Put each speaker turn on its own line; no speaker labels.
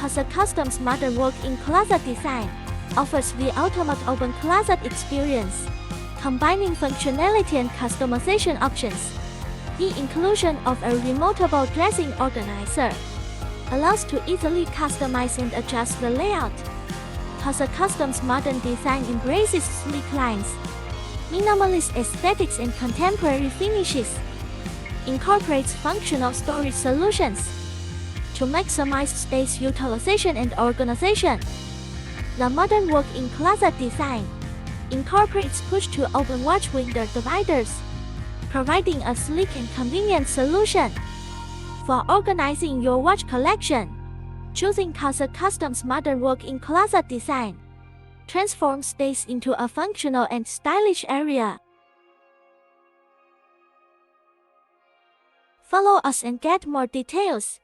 Casa Custom's modern walk-in closet design offers the ultimate open closet experience, combining functionality and customization options. The inclusion of a removable dressing organizer allows to easily customize and adjust the layout. Casa Custom's modern design embraces sleek lines, minimalist aesthetics and contemporary finishes, incorporates functional storage solutions to maximize space utilization and organization. The modern walk-in closet design incorporates push-to-open watch window dividers, providing a sleek and convenient solution for organizing your watch collection. Choosing Casa Custom's modern walk-in closet design transforms space into a functional and stylish area. Follow us and get more details.